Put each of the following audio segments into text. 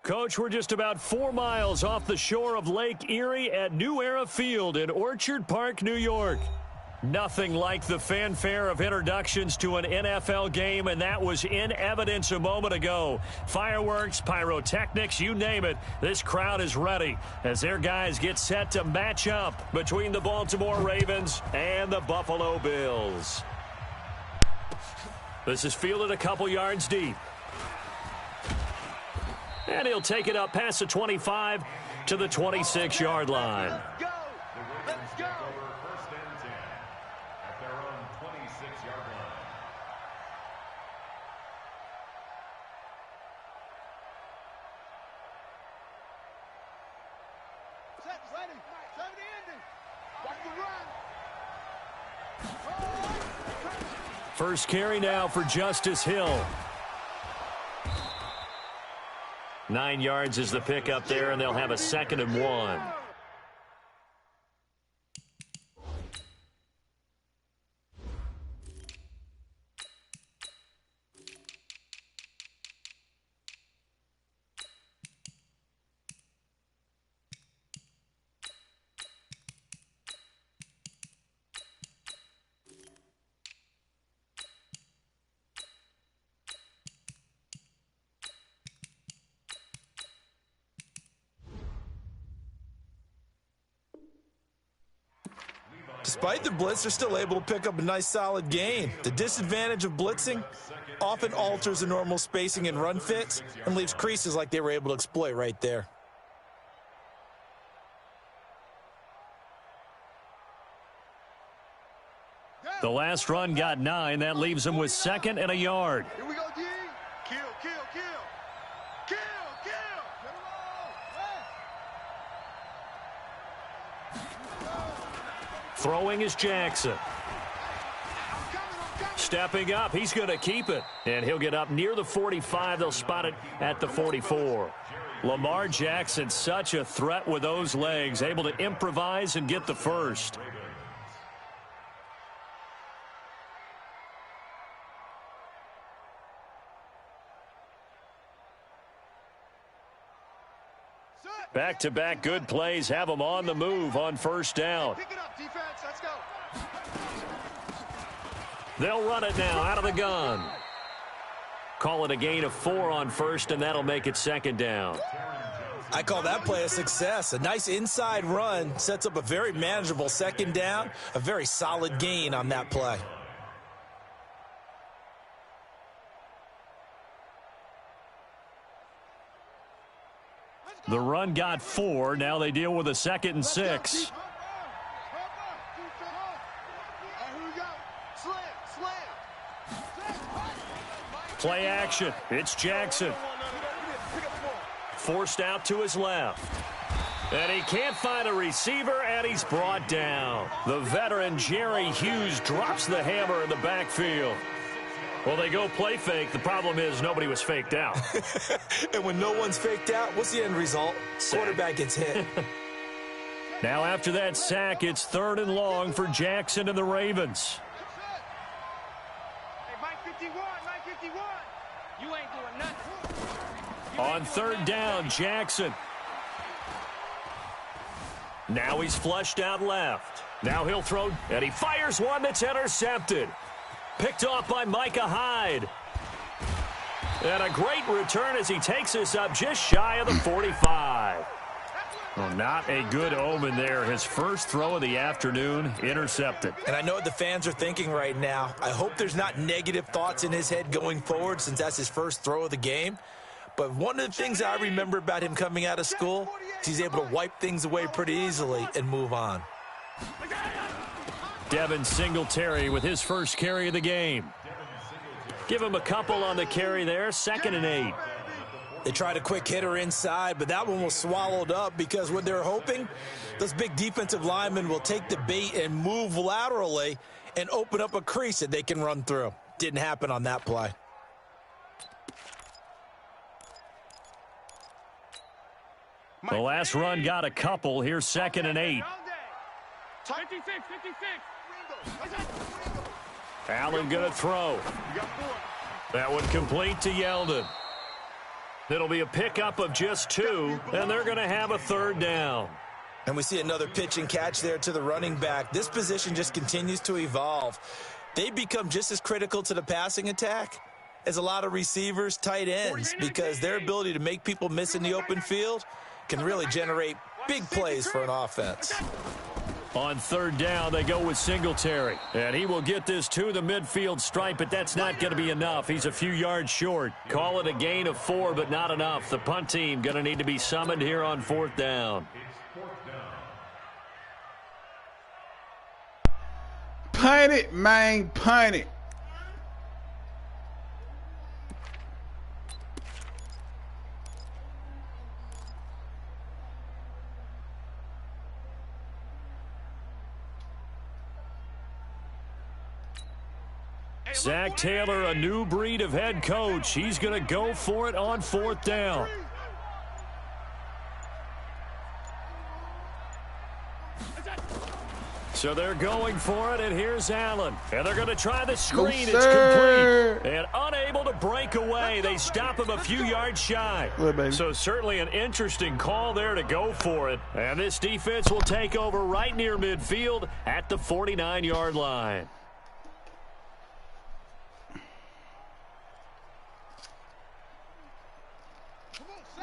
Coach, we're just about 4 miles off the shore of Lake Erie at New Era Field in Orchard Park, New York. Nothing like the fanfare of introductions to an NFL game, and that was in evidence a moment ago. Fireworks, pyrotechnics, you name it. This crowd is ready as their guys get set to match up between the Baltimore Ravens and the Buffalo Bills. This is fielded a couple yards deep. And he'll take it up past the 25 to the 26-yard line. Let's go. Let's go. First and 10 at their own 26-yard line. Set, ready. 70 ending. Watch the run. First carry now for Justice Hill. 9 yards is the pickup there, and they'll have a 2nd and 1. Despite the blitz, they're still able to pick up a nice solid gain. The disadvantage of blitzing often alters the normal spacing and run fits and leaves creases like they were able to exploit right there. The last run got 9. That leaves them with 2nd and a yard. Here we go, D. Kill, kill, kill. Kill, kill. Throwing is Jackson. Stepping up, he's going to keep it. And he'll get up near the 45. They'll spot it at the 44. Lamar Jackson, such a threat with those legs, able to improvise and get the first. Back-to-back good plays have them on the move on first down. Pick it up, defense. Let's go. They'll run it now out of the gun. Call it a gain of 4 on first, and that'll make it 2nd down. I call that play a success. A nice inside run sets up a very manageable 2nd down, a very solid gain on that play. The run got 4. Now they deal with a 2nd and 6. Play action. It's Jackson. Forced out to his left. And he can't find a receiver, and he's brought down. The veteran Jerry Hughes drops the hammer in the backfield. Well, they go play fake. The problem is nobody was faked out. And when no one's faked out, what's the end result? Sack. Quarterback gets hit. Now after that sack, it's 3rd and long for Jackson and the Ravens. Hey, Mike 51, Mike 51. You ain't doing nothing. On 3rd down, Jackson. Now he's flushed out left. Now he'll throw, and he fires one that's intercepted. Picked off by Micah Hyde. And a great return as he takes us up just shy of the 45. Well, not a good omen there. His first throw of the afternoon intercepted. And I know what the fans are thinking right now. I hope there's not negative thoughts in his head going forward since that's his first throw of the game. But one of the things I remember about him coming out of school is he's able to wipe things away pretty easily and move on. Devin Singletary with his first carry of the game. Give him a couple on the carry there. 2nd and 8. They tried a quick hitter inside, but that one was swallowed up because what they're hoping, those big defensive linemen will take the bait and move laterally and open up a crease that they can run through. Didn't happen on that play. The last run got a couple. Here's 2nd and 8. 56. Allen going to throw. That one complete to Yeldon. It'll be a pickup of just 2, and they're going to have a 3rd down. And we see another pitch and catch there to the running back. This position just continues to evolve. They become just as critical to the passing attack as a lot of receivers, tight ends, because their ability to make people miss in the open field can really generate big plays for an offense. On 3rd down, they go with Singletary. And he will get this to the midfield stripe, but that's not going to be enough. He's a few yards short. Call it a gain of 4, but not enough. The punt team going to need to be summoned here on 4th down. Punt it, man. Punt it. Zach Taylor, a new breed of head coach. He's going to go for it on 4th down. So they're going for it, and here's Allen. And they're going to try the screen. It's complete. And unable to break away. They stop him a few yards shy. So certainly an interesting call there to go for it. And this defense will take over right near midfield at the 49-yard line.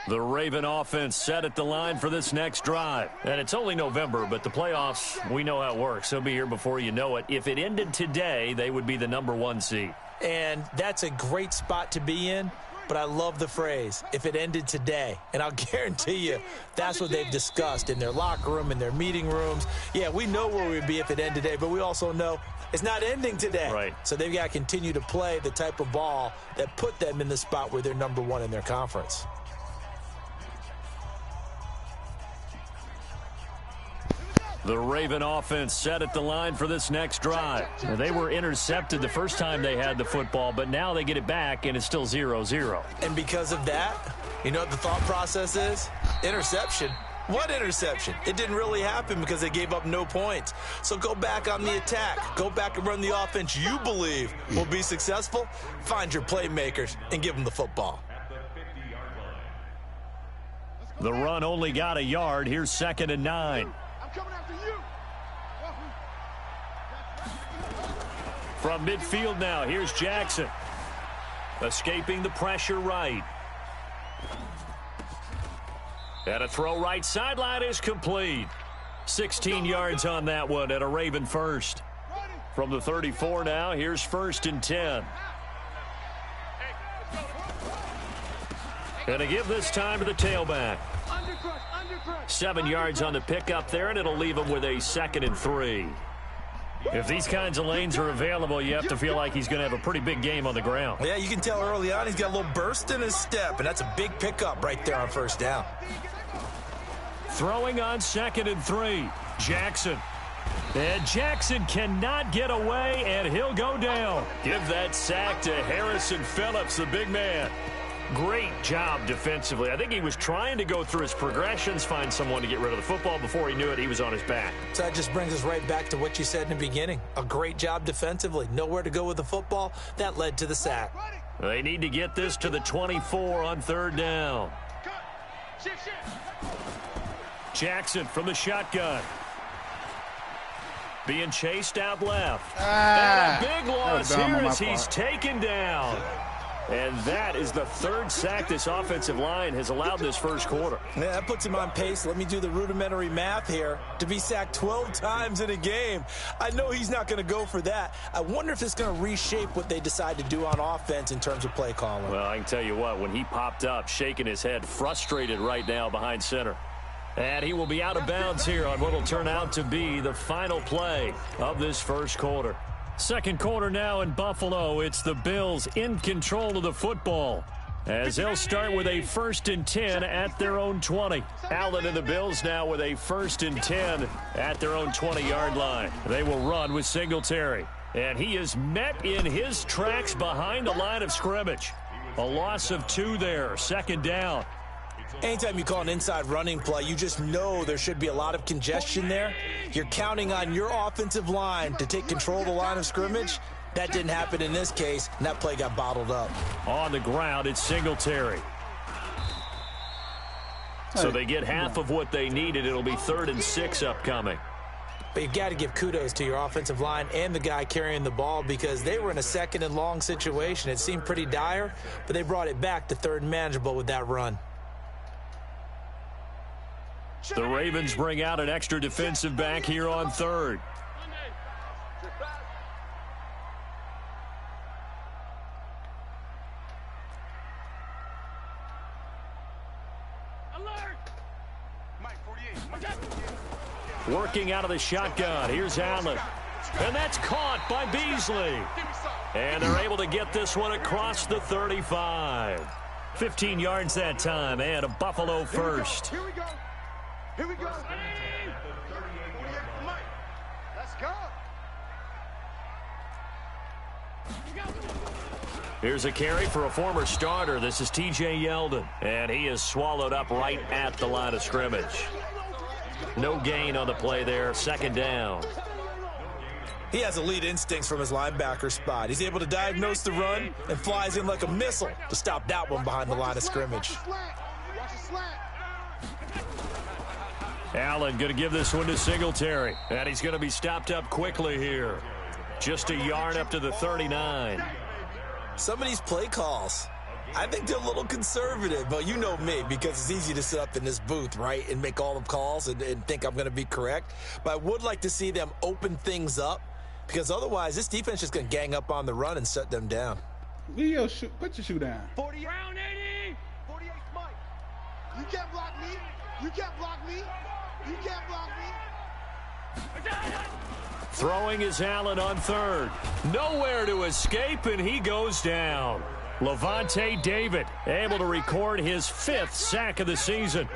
The Raven offense set at the line for this next drive. And it's only November, but the playoffs, we know how it works. They'll be here before you know it. If it ended today, they would be the #1 seed. And that's a great spot to be in, but I love the phrase, if it ended today. And I'll guarantee you that's what they've discussed in their locker room, in their meeting rooms. Yeah, we know where we'd be if it ended today, but we also know it's not ending today. Right. So they've got to continue to play the type of ball that put them in the spot where they're #1 in their conference. The Raven offense set at the line for this next drive. They were intercepted the first time they had the football, but now they get it back, and it's still 0-0. And because of that, you know what the thought process is? Interception. What interception? It didn't really happen because they gave up no points. So go back on the attack. Go back and run the offense you believe will be successful. Find your playmakers and give them the football. The run only got a yard. Here's 2nd and 9. From midfield now, here's Jackson. Escaping the pressure right. And a throw right sideline is complete. 16 yards on that one and a Raven first. From the 34 now, here's 1st and 10. And to give this time to the tailback. 7 yards on the pickup there, and it'll leave him with a 2nd and 3. If these kinds of lanes are available, you have to feel like he's going to have a pretty big game on the ground. Yeah, you can tell early on he's got a little burst in his step, and that's a big pickup right there on 1st down. Throwing on 2nd and 3, Jackson. And Jackson cannot get away, and he'll go down. Give that sack to Harrison Phillips, the big man. Great job defensively. I think he was trying to go through his progressions, find someone to get rid of the football. Before he knew it, he was on his back. So that just brings us right back to what you said in the beginning. A great job defensively. Nowhere to go with the football. That led to the sack. They need to get this to the 24 on 3rd down. Jackson from the shotgun. Being chased out left. And a big loss here as he's taken down. And that is the 3rd sack this offensive line has allowed this first quarter. Yeah, that puts him on pace. Let me do the rudimentary math here. To be sacked 12 times in a game, I know he's not going to go for that. I wonder if it's going to reshape what they decide to do on offense in terms of play calling. Well, I can tell you what, when he popped up, shaking his head, frustrated right now behind center. And he will be out of bounds here on what will turn out to be the final play of this first quarter. Second quarter now in Buffalo. It's the Bills in control of the football as they'll start with a 1st and 10 at their own 20. Allen and the Bills now with a 1st and 10 at their own 20-yard line. They will run with Singletary. And he is met in his tracks behind the line of scrimmage. A loss of 2 there. 2nd down. Anytime you call an inside running play, you just know there should be a lot of congestion there. You're counting on your offensive line to take control of the line of scrimmage. That didn't happen in this case, and that play got bottled up. On the ground, it's Singletary. So they get half of what they needed. It'll be 3rd and 6 upcoming. But you've got to give kudos to your offensive line and the guy carrying the ball because they were in a 2nd and long situation. It seemed pretty dire, but they brought it back to 3rd and manageable with that run. The Ravens bring out an extra defensive back here on 3rd. Working out of the shotgun. Here's Allen. And that's caught by Beasley. And they're able to get this one across the 35. 15 yards that time, and a Buffalo first. Here we go. Here we go. Let's go. Here's a carry for a former starter. This is T.J. Yeldon. And he is swallowed up right at the line of scrimmage. No gain on the play there. 2nd down. He has elite instincts from his linebacker spot. He's able to diagnose the run and flies in like a missile to stop that one behind the line of scrimmage. Allen going to give this one to Singletary. And he's going to be stopped up quickly here. Just a yard up to the 39. Some of these play calls, I think they're a little conservative, but you know me, because it's easy to sit up in this booth, right, and make all the calls and think I'm going to be correct. But I would like to see them open things up, because otherwise this defense is going to gang up on the run and shut them down. Put your shoe down. 40 round 80. 48 Mike. You can't block me. You can't block me. You can't block me. Throwing is Allen on 3rd. Nowhere to escape, and he goes down. Levante David able to record his 5th sack of the season.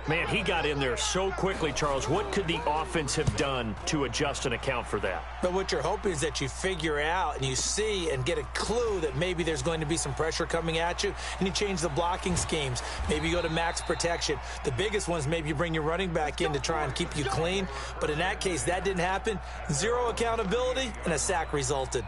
Man, he got in there so quickly, Charles. What could the offense have done to adjust and account for that? But what you're hoping is that you figure out and you see and get a clue that maybe there's going to be some pressure coming at you, and you change the blocking schemes. Maybe you go to max protection. The biggest ones, maybe you bring your running back in to try and keep you clean. But in that case, that didn't happen. 0 accountability, and a sack resulted.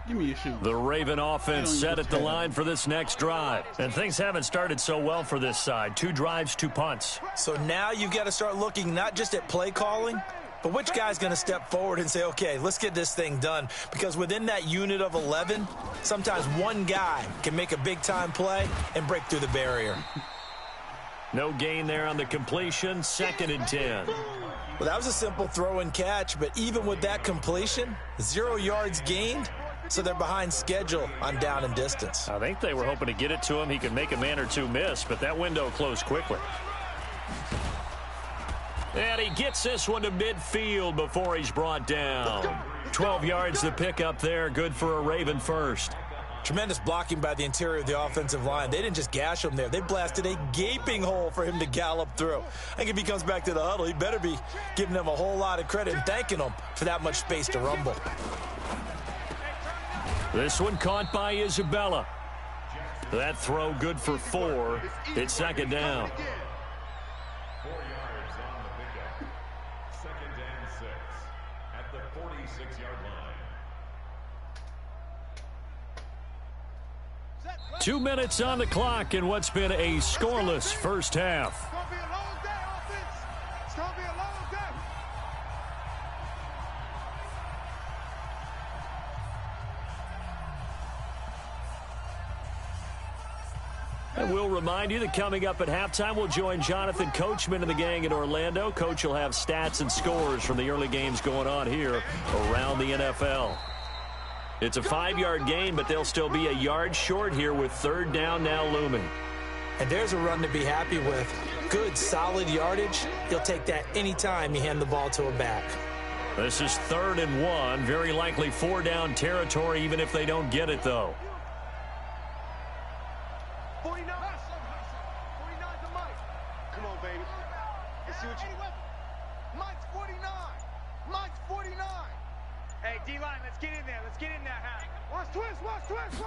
Give me your shoe. The Raven offense set at the line for this next drive. And things haven't started so well for this side. 2 drives, 2 punts. So now you've got to start looking not just at play calling, but which guy's going to step forward and say, okay, let's get this thing done. Because within that unit of 11, sometimes one guy can make a big-time play and break through the barrier. No gain there on the completion. 2nd and 10. Well, that was a simple throw and catch, but even with that completion, 0 yards gained. So they're behind schedule on down and distance. I think they were hoping to get it to him. He could make a man or 2 miss, but that window closed quickly. And he gets this one to midfield before he's brought down. 12 yards to pick up there. Good for a Raven first. Tremendous blocking by the interior of the offensive line. They didn't just gash him there. They blasted a gaping hole for him to gallop through. I think if he comes back to the huddle, he better be giving them a whole lot of credit and thanking them for that much space to rumble. This one caught by Isabella. That throw good for 4. It's 2nd down. 4 yards on the pickup. 2nd and 6 at the 46-yard line. 2 minutes on the clock in what's been a scoreless first half. It's going to be a long day, offense. It's going to be a long day. And we'll remind you that coming up at halftime, we'll join Jonathan Coachman and the gang in Orlando. Coach will have stats and scores from the early games going on here around the NFL. It's a 5-yard gain, but they'll still be a yard short here with 3rd down now looming. And there's a run to be happy with. Good, solid yardage. He'll take that anytime you hand the ball to a back. This is 3rd and 1. Very likely 4-down territory, even if they don't get it, though. 49. 49 to Mike. Come on, baby. Let's see what you... Mike's 49. Mike's 49. Hey, D-line, let's get in there. Let's get in there, Hack. Watch twist, watch twist.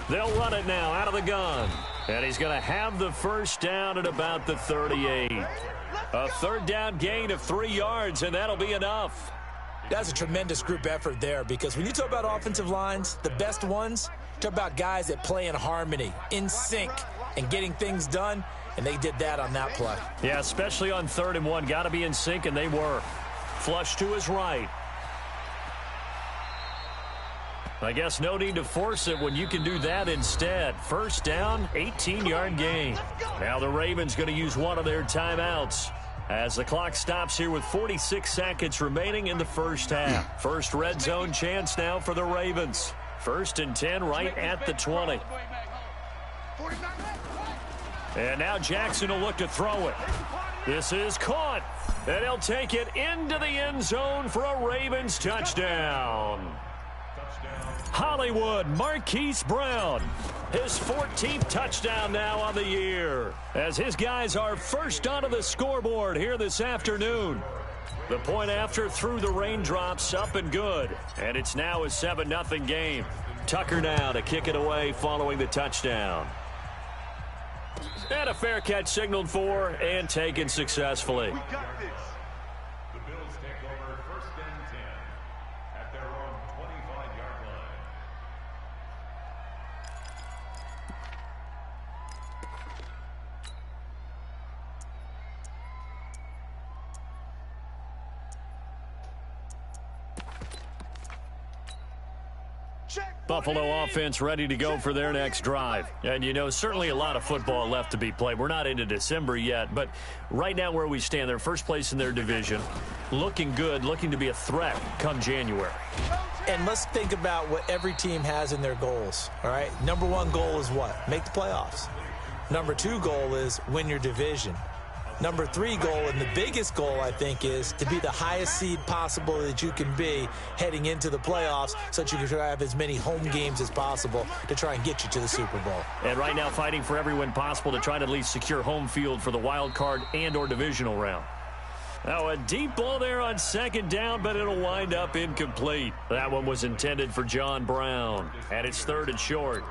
They'll run it now out of the gun. And he's going to have the first down at about the 38. A 3rd down gain of 3 yards, and that'll be enough. That's a tremendous group effort there, because when you talk about offensive lines, the best ones, Talk about guys that play in harmony, in sync, and getting things done, and they did that on that play. Yeah, especially on 3rd and 1. Got to be in sync, and they were. Flush to his right. I guess no need to force it when you can do that instead. First down, 18-yard gain. Now the Ravens going to use one of their timeouts as the clock stops here with 46 seconds remaining in the first half. First red zone chance now for the Ravens. 1st and 10 right at the 20. And now Jackson will look to throw it. This is caught. And he'll take it into the end zone for a Ravens touchdown. Hollywood Marquise Brown, his 14th touchdown now on the year, as his guys are first onto the scoreboard here this afternoon. The point after through the raindrops, up and good, and it's now a 7-0 game. Tucker now to kick it away following the touchdown. And a fair catch signaled for and taken successfully. The Bills take over 1st and 10 at their own 25-yard line. Buffalo offense ready to go for their next drive. And, you know, certainly a lot of football left to be played. We're not into December yet, but right now where we stand, they're first place in their division. Looking good, looking to be a threat come January. And let's think about what every team has in their goals, all right? Number 1 goal is what? Make the playoffs. Number 2 goal is win your division. Number 3 goal, and the biggest goal, I think, is to be the highest seed possible that you can be heading into the playoffs so that you can try to have as many home games as possible to try and get you to the Super Bowl. And right now fighting for every win possible to try to at least secure home field for the wild card and or divisional round. Now a deep ball there on 2nd down, but it'll wind up incomplete. That one was intended for John Brown, and it's 3rd and short.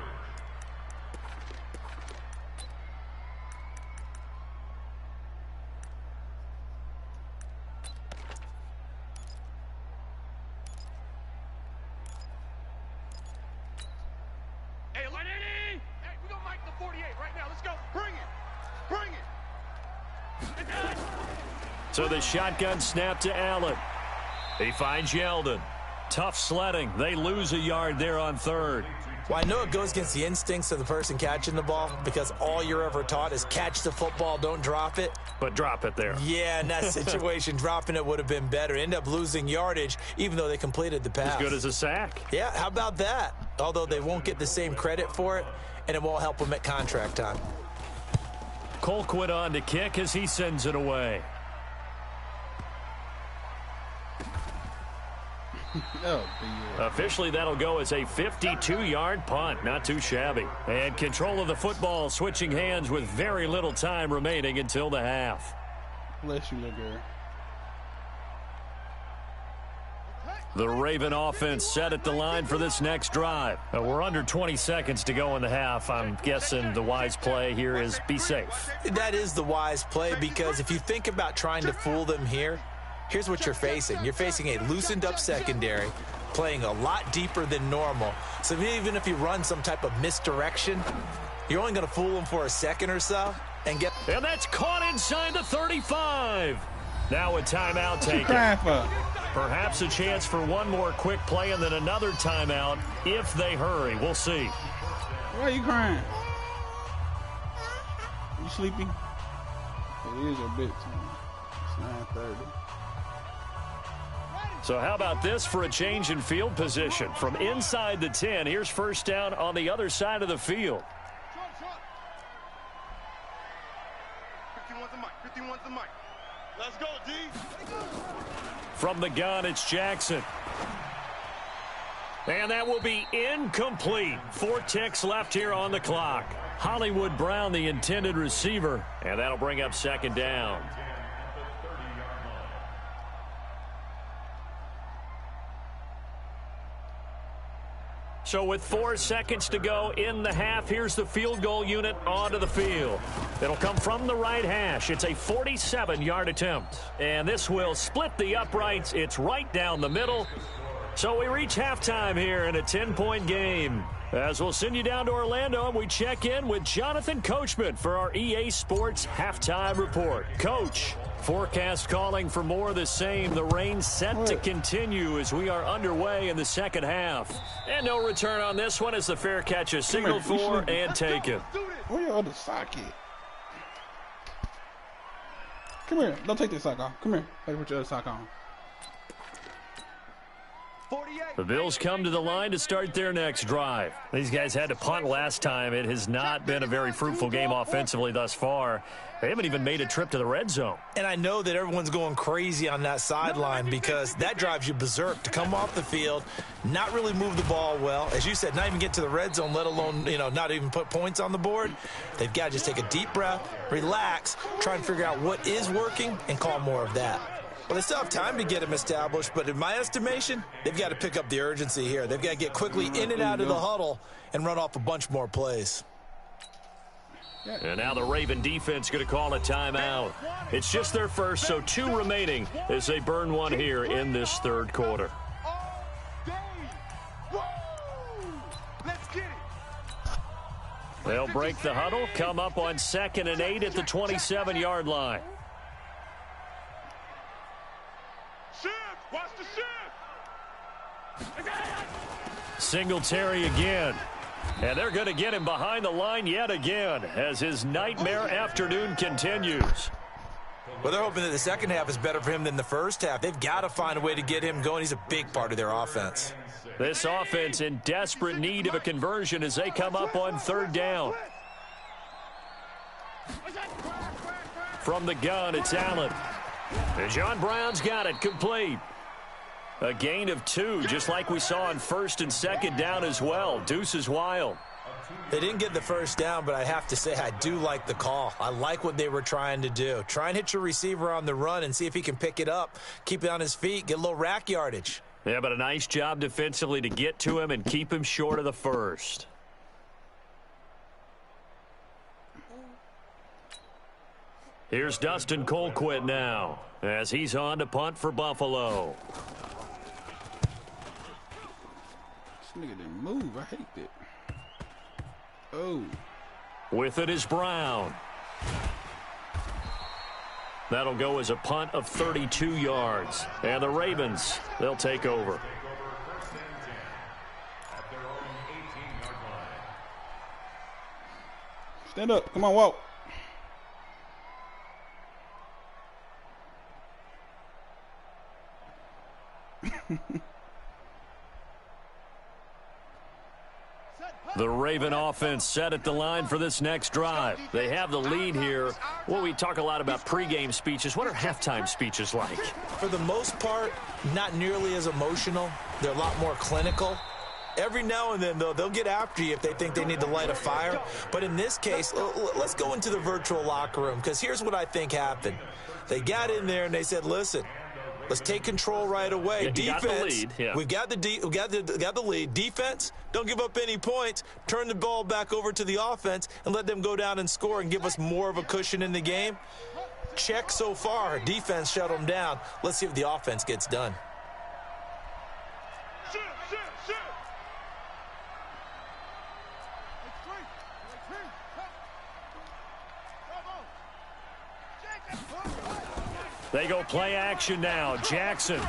So the shotgun snap to Allen. He finds Yeldon. Tough sledding. They lose a yard there on 3rd. Well, I know it goes against the instincts of the person catching the ball because all you're ever taught is catch the football, don't drop it. But drop it there. Yeah, in that situation, dropping it would have been better. End up losing yardage, even though they completed the pass. As good as a sack. Yeah, how about that? Although they won't get the same credit for it, and it won't help them at contract time. Colquitt on to kick as he sends it away. Officially, that'll go as a 52-yard punt. Not too shabby. And control of the football switching hands with very little time remaining until the half. Bless you, little girl. The Raven offense set at the line for this next drive. We're under 20 seconds to go in the half. I'm guessing the wise play here is be safe. That is the wise play because if you think about trying to fool them here, here's what you're facing. You're facing a loosened up secondary, playing a lot deeper than normal. So even if you run some type of misdirection, you're only going to fool them for a second or so and get. And that's caught inside the 35. Now a timeout taken. Perhaps a chance for one more quick play and then another timeout if they hurry. We'll see. Why are you crying? You sleepy? It is a bit time. It's 9:30. So how about this for a change in field position? From inside the 10, here's first down on the other side of the field. 51's the mic. 51's the mic. Let's go, D. From the gun, it's Jackson. And that will be incomplete. 4 ticks left here on the clock. Hollywood Brown, the intended receiver. And that'll bring up second down. So with 4 seconds to go in the half, here's the field goal unit onto the field. It'll come from the right hash. It's a 47-yard attempt. And this will split the uprights. It's right down the middle. So we reach halftime here in a 10-point game. As we'll send you down to Orlando, and we check in with Jonathan Coachman for our EA Sports Halftime Report. Coach, forecast calling for more of the same. The rain set to continue as we are underway in the second half. And no return on this one as the fair catch is signaled for and taken. Where your other sock at? Come here. Don't take this sock off. Come here. Hey, put your other sock on. The Bills come to the line to start their next drive. These guys had to punt last time. It has not been a very fruitful game offensively thus far. They haven't even made a trip to the red zone. And I know that everyone's going crazy on that sideline because that drives you berserk to come off the field, not really move the ball well. As you said, not even get to the red zone, let alone, not even put points on the board. They've got to just take a deep breath, relax, try and figure out what is working, and call more of that. Well, they still have time to get them established, but in my estimation, they've got to pick up the urgency here. They've got to get quickly in and out of the huddle and run off a bunch more plays. And now the Raven defense going to call a timeout. It's just their first, so 2 remaining as they burn one here in this third quarter. They'll break the huddle, come up on 2nd and 8 at the 27-yard line. Watch the shift. Singletary again. And they're going to get him behind the line yet again as his nightmare afternoon continues. Well, they're hoping that the second half is better for him than the first half. They've got to find a way to get him going. He's a big part of their offense. This offense in desperate need of a conversion as they come up on 3rd down. From the gun, it's Allen. And John Brown's got it complete. A gain of 2, just like we saw on 1st and 2nd down as well. Deuce is wild. They didn't get the first down, but I have to say I do like the call. I like what they were trying to do. Try and hit your receiver on the run and see if he can pick it up, keep it on his feet, get a little rack yardage. Yeah, but a nice job defensively to get to him and keep him short of the first. Here's Dustin Colquitt now as he's on to punt for Buffalo. This nigga didn't move. I hate that. Oh. With it is Brown. That'll go as a punt of 32 yards. And the Ravens, they'll take over. Stand up. Come on, walk. The Raven offense set at the line for this next drive. They have the lead here. Well, we talk a lot about pregame speeches. What are halftime speeches like? For the most part, not nearly as emotional. They're a lot more clinical. Every now and then, though, they'll get after you if they think they need to light a fire. But in this case, let's go into the virtual locker room, because here's what I think happened. They got in there and they said, listen, let's take control right away. Yeah, defense, yeah. we've got the lead. Defense, don't give up any points. Turn the ball back over to the offense and let them go down and score and give us more of a cushion in the game. Check so far. Defense shut them down. Let's see if the offense gets done. They go play action now. Jackson.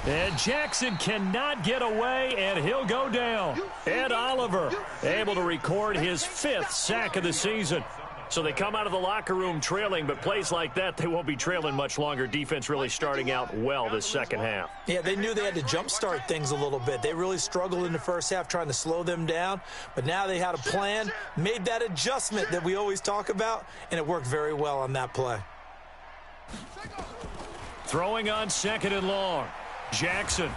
And Jackson cannot get away, and he'll go down. Ed Oliver able to record his 5th sack of the season. So they come out of the locker room trailing, but plays like that, they won't be trailing much longer. Defense really starting out well this second half. Yeah, they knew they had to jumpstart things a little bit. They really struggled in the first half trying to slow them down, but now they had a plan, made that adjustment that we always talk about, and it worked very well on that play. Throwing on 2nd and long. Jackson.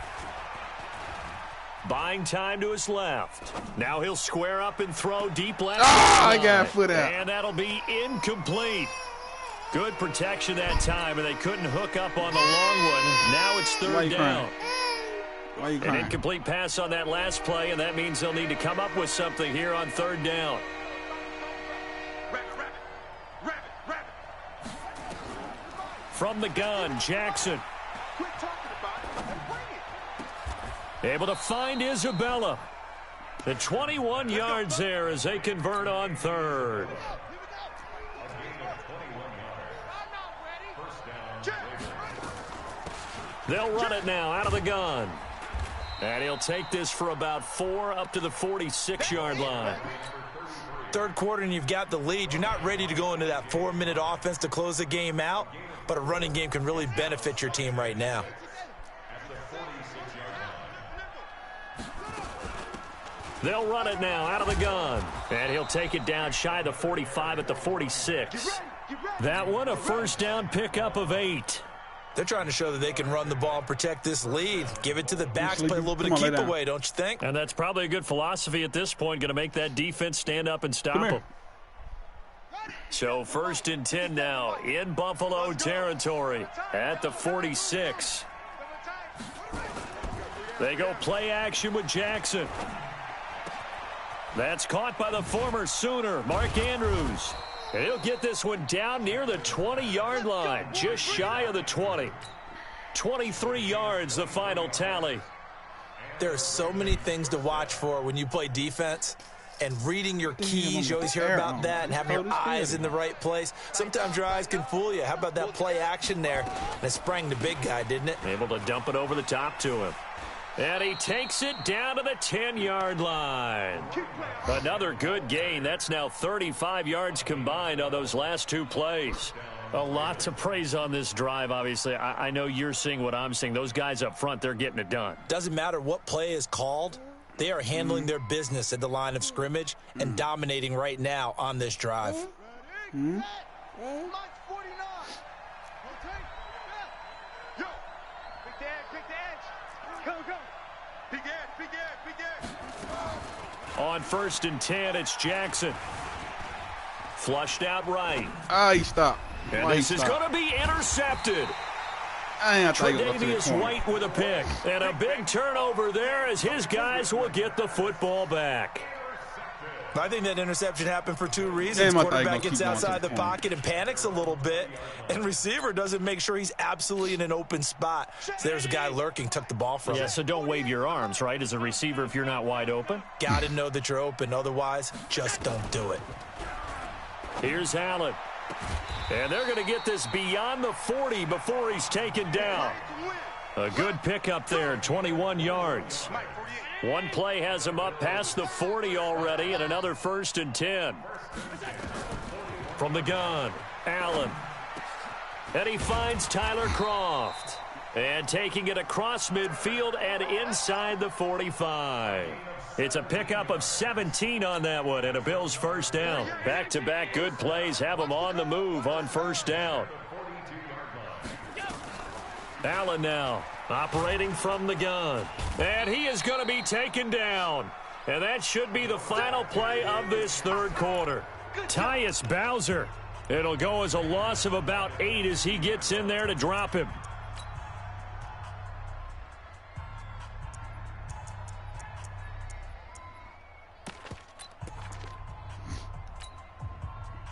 Buying time to his left. Now he'll square up and throw deep left. I got foot out. And that'll be incomplete. Good protection that time, and they couldn't hook up on the long one. Now it's 3rd down. Why are you crying? An incomplete pass on that last play, and that means they'll need to come up with something here on 3rd down. From the gun, Jackson. Able to find Isabella. The 21 yards there as they convert on third. They'll run it now out of the gun. And he'll take this for about 4 up to the 46-yard line. Third quarter and you've got the lead. You're not ready to go into that 4-minute offense to close the game out, but a running game can really benefit your team right now. They'll run it now out of the gun. And he'll take it down shy of the 45 at the 46. That one a first down pickup of 8. They're trying to show that they can run the ball and protect this lead. Give it to the backs, play a little bit of keep away, don't you think? And that's probably a good philosophy at this point, going to make that defense stand up and stop them. So 1st and 10 now in Buffalo territory at the 46. They go play action with Jackson. That's caught by the former Sooner, Mark Andrews. And he'll get this one down near the 20-yard line, just shy of the 20. 23 yards, the final tally. There are so many things to watch for when you play defense. And reading your keys, you always hear about that, and having your eyes in the right place. Sometimes your eyes can fool you. How about that play action there? And it sprang the big guy, didn't it? Able to dump it over the top to him. And he takes it down to the 10-yard line. Another good gain. That's now 35 yards combined on those last 2 plays. A lot to praise on this drive, obviously. I know you're seeing what I'm seeing. Those guys up front, they're getting it done. Doesn't matter what play is called. They are handling their business at the line of scrimmage and dominating right now on this drive. On 1st and 10, it's Jackson. Flushed out right. He stopped. And this is going to be intercepted. Tre'Davious White with a pick. And a big turnover there as his guys will get the football back. I think that interception happened for 2 reasons. Quarterback gets outside the pocket and panics a little bit, and receiver doesn't make sure he's absolutely in an open spot. So there's a guy lurking, took the ball from him. Yeah, so don't wave your arms, right, as a receiver if you're not wide open. Got to know that you're open. Otherwise, just don't do it. Here's Allen. And they're going to get this beyond the 40 before he's taken down. A good pickup there, 21 yards. One play has him up past the 40 already, and another 1st and 10. From the gun, Allen. And he finds Tyler Croft. And taking it across midfield and inside the 45. It's a pickup of 17 on that one, and a Bills first down. Back-to-back good plays have them on the move on 1st down. Allen now operating from the gun. And he is going to be taken down. And that should be the final play of this 3rd quarter. Tyus Bowser. It'll go as a loss of about 8 as he gets in there to drop him.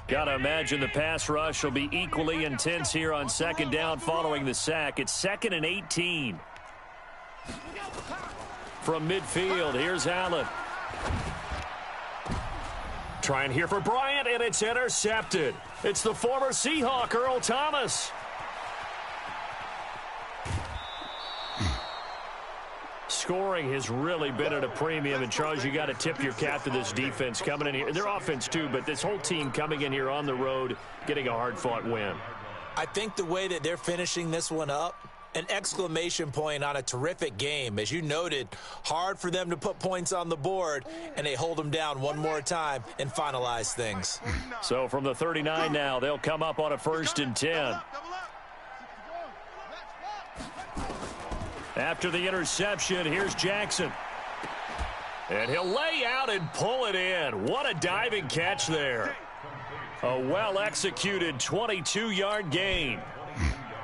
Gotta imagine the pass rush will be equally intense here on 2nd down following the sack. It's 2nd and 18. From midfield, here's Allen. Trying here for Bryant, and it's intercepted. It's the former Seahawk, Earl Thomas. Scoring has really been at a premium, and Charles, you got to tip your cap to this defense coming in here. Their offense too, but this whole team coming in here on the road, getting a hard-fought win. I think the way that they're finishing this one up, an exclamation point on a terrific game. As you noted, hard for them to put points on the board, and they hold them down one more time and finalize things. So from the 39 now, they'll come up on a 1st and 10. After the interception, here's Jackson. And he'll lay out and pull it in. What a diving catch there. A well-executed 22-yard gain.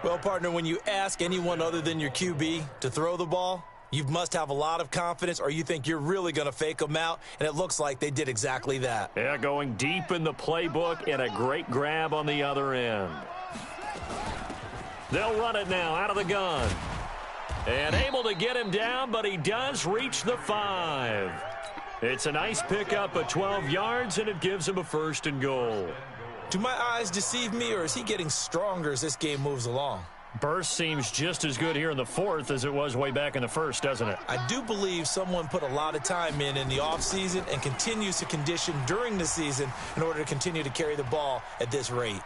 Well, partner, when you ask anyone other than your QB to throw the ball, you must have a lot of confidence, or you think you're really going to fake them out, and it looks like they did exactly that. Yeah, going deep in the playbook and a great grab on the other end. They'll run it now out of the gun. And able to get him down, but he does reach the 5. It's a nice pickup of 12 yards, and it gives him a 1st and goal. Do my eyes deceive me, or is he getting stronger as this game moves along? Burst seems just as good here in the 4th as it was way back in the 1st, doesn't it? I do believe someone put a lot of time in the offseason and continues to condition during the season in order to continue to carry the ball at this rate.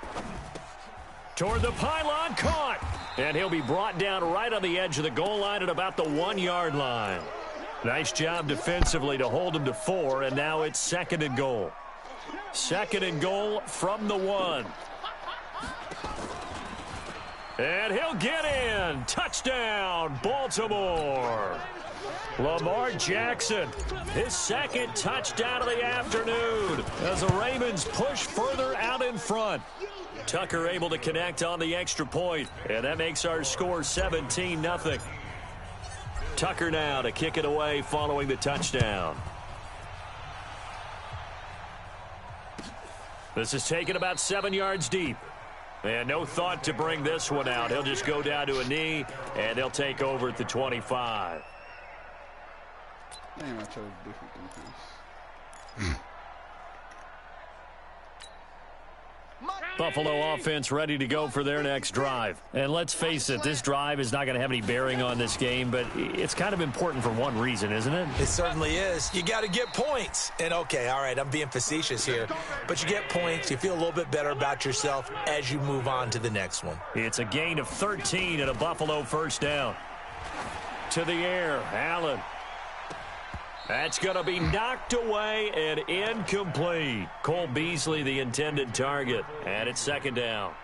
Toward the pylon, caught. And he'll be brought down right on the edge of the goal line at about the 1-yard line. Nice job defensively to hold him to 4, and now it's 2nd and goal. 2nd and goal from the 1. And he'll get in. Touchdown, Baltimore. Lamar Jackson, his 2nd touchdown of the afternoon as the Ravens push further out in front. Tucker able to connect on the extra point, and that makes our score 17-0. Tucker now to kick it away following the touchdown. This is taken about 7 yards deep. And no thought to bring this one out. He'll just go down to a knee, and they'll take over at the 25. Damn, I chose different defense. Buffalo offense ready to go for their next drive. And let's face it, this drive is not going to have any bearing on this game, but it's kind of important for one reason, isn't it? It certainly is. You got to get points. And, okay, all right, I'm being facetious here. But you get points. You feel a little bit better about yourself as you move on to the next one. It's a gain of 13 and a Buffalo 1st down. To the air, Allen. That's going to be knocked away and incomplete. Cole Beasley, the intended target, and it's 2nd down.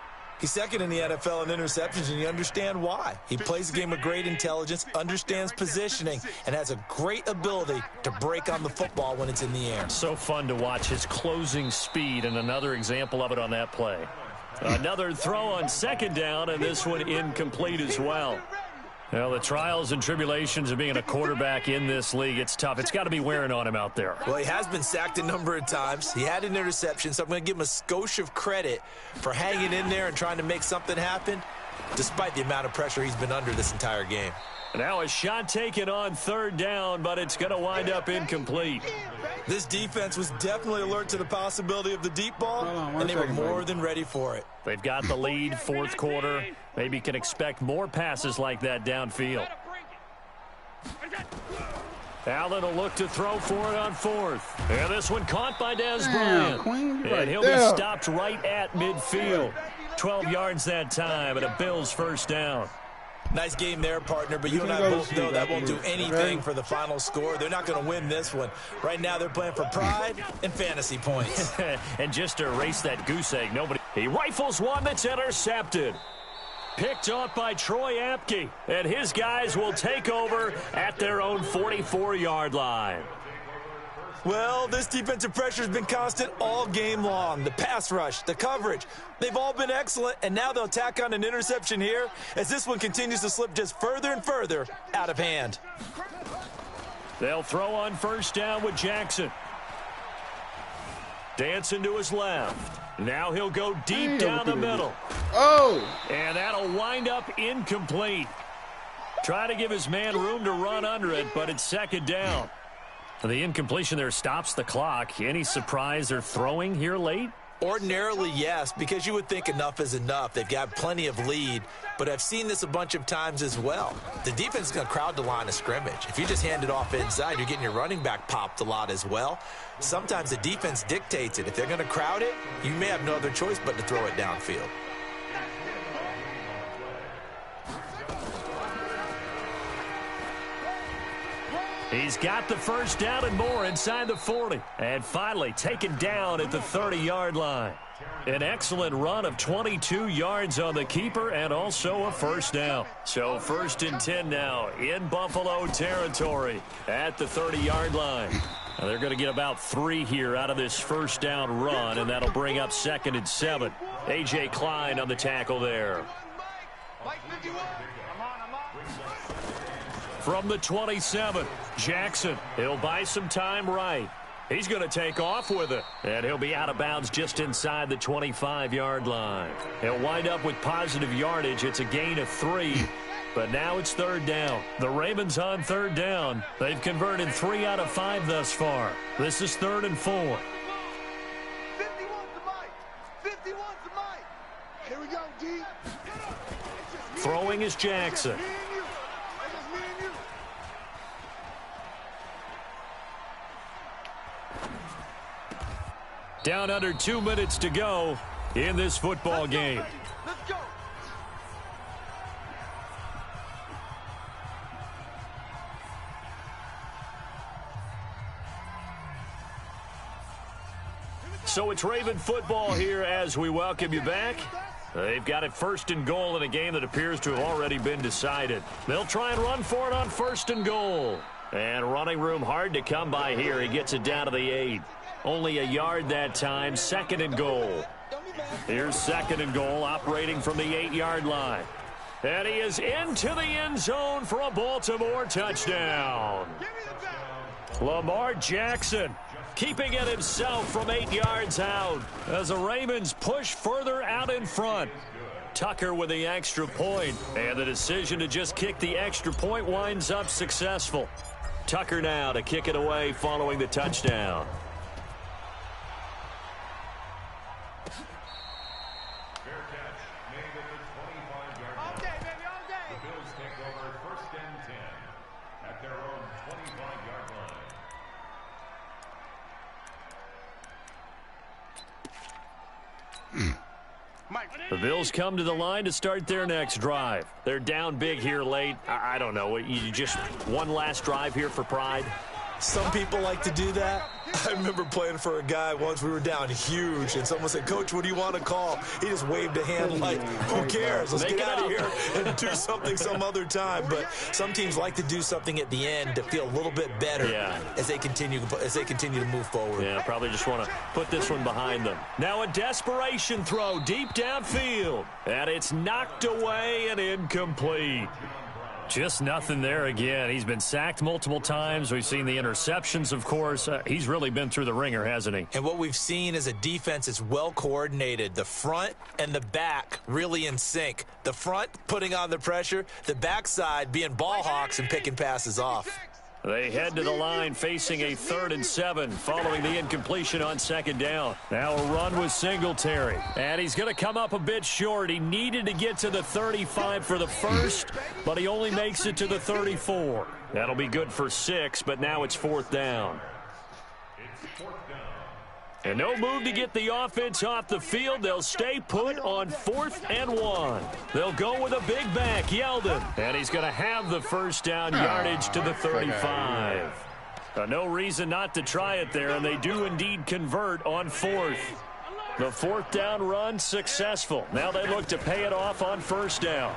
He's 2nd in the NFL in interceptions, and you understand why. He plays a game of great intelligence, understands positioning, and has a great ability to break on the football when it's in the air. So fun to watch his closing speed, and another example of it on that play. Another throw on 2nd down, and this one incomplete as well. Well, the trials and tribulations of being a quarterback in this league, it's tough. It's got to be wearing on him out there. Well, he has been sacked a number of times. He had an interception, so I'm going to give him a skosh of credit for hanging in there and trying to make something happen, despite the amount of pressure he's been under this entire game. Now a shot taken on 3rd down, but it's going to wind up incomplete. This defense was definitely alert to the possibility of the deep ball, and they were more than ready for it. They've got the lead, 4th quarter. Maybe can expect more passes like that downfield. Allen will look to throw for it on 4th. And this one caught by Des Bryant. And he'll be stopped right at midfield. 12 yards that time, and a Bills 1st down. Nice game there, partner, but you and I both know that won't do anything for the final score. They're not going to win this one. Right now, they're playing for pride and fantasy points. And just to erase that goose egg, he rifles one that's intercepted. Picked off by Troy Apke, and his guys will take over at their own 44-yard line. Well, this defensive pressure has been constant all game long. The pass rush, the coverage, they've all been excellent, and now they'll tack on an interception here as this one continues to slip just further and further out of hand. They'll throw on 1st down with Jackson. Dancing to his left. Now he'll go deep down the middle. Oh! And that'll wind up incomplete. Try to give his man room to run under it, but it's 2nd down. The incompletion there stops the clock. Any surprise they're throwing here late? Ordinarily, yes, because you would think enough is enough. They've got plenty of lead, but I've seen this a bunch of times as well. The defense is going to crowd the line of scrimmage. If you just hand it off inside, you're getting your running back popped a lot as well. Sometimes the defense dictates it. If they're going to crowd it, you may have no other choice but to throw it downfield. He's got the 1st down and more inside the 40. And finally taken down at the 30-yard line. An excellent run of 22 yards on the keeper and also a 1st down. So 1st and 10 now in Buffalo territory at the 30-yard line. Now they're going to get about 3 here out of this 1st down run, and that'll bring up 2nd and 7. A.J. Klein on the tackle there. From the 27, Jackson, he'll buy some time right. He's going to take off with it, and he'll be out of bounds just inside the 25-yard line. He'll wind up with positive yardage. It's a gain of 3, But now it's third down. The Ravens on third down. They've converted 3 out of 5 thus far. This is 3rd and 4. 51's the mic. 51's the mic. Here we go, D. Throwing is Jackson. Down under 2 minutes to go in this football game. Let's go. So it's Raven football here as we welcome you back. They've got it 1st and goal in a game that appears to have already been decided. They'll try and run for it on 1st and goal. And running room hard to come by here. He gets it down to the 8. Only a yard that time. 2nd and goal. Here's 2nd and goal, operating from the 8-yard line. And he is into the end zone for a Baltimore touchdown. Lamar Jackson keeping it himself from 8 yards out as the Ravens push further out in front. Tucker with the extra point, and the decision to just kick the extra point winds up successful. Tucker now to kick it away following the touchdown. Fair catch made at the 25-yard line. All day, baby, all day. The Bills take over 1st and 10 at their own 25-yard line. The Bills come to the line to start their next drive. They're down big here late. I don't know. You just one last drive here for pride? Some people like to do that. I remember playing for a guy once. We were down huge, and someone said, "Coach, what do you want to call?" He just waved a hand like, who cares? Let's get out of here and do something some other time. But some teams like to do something at the end to feel a little bit better as they continue to move forward. Yeah, probably just want to put this one behind them. Now a desperation throw deep downfield, and it's knocked away and incomplete. Just nothing there again. He's been sacked multiple times. We've seen the interceptions, of course. He's really been through the ringer, hasn't he? And what we've seen is a defense that's well coordinated. The front and the back really in sync. The front putting on the pressure, the backside being ball hawks and picking passes off. They head to the line facing a 3rd and 7 following the incompletion on 2nd down. Now a run with Singletary. And he's going to come up a bit short. He needed to get to the 35 for the first, but he only makes it to the 34. That'll be good for 6, but now it's 4th down. And no move to get the offense off the field. They'll stay put on 4th and 1. They'll go with a big back, Yeldon. And he's going to have the first down yardage to the 35. No reason not to try it there, and they do indeed convert on 4th. The 4th down run successful. Now they look to pay it off on 1st down.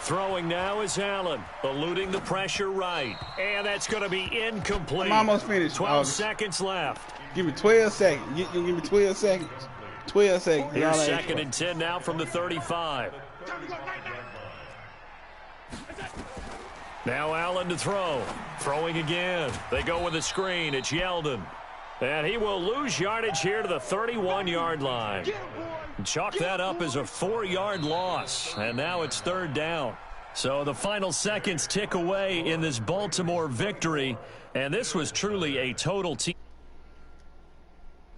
Throwing now is Allen, eluding the pressure right. And that's going to be incomplete. I'm almost finished. 12 seconds left. Give me 12 seconds. Give me 12 seconds. 12 seconds. Here's 2nd and 10 now from the 35. Now Allen to throw. Throwing again. They go with a screen. It's Yeldon. And he will lose yardage here to the 31-yard line. Chalk that up as a 4-yard loss. And now it's 3rd down. So the final seconds tick away in this Baltimore victory. And this was truly a total team.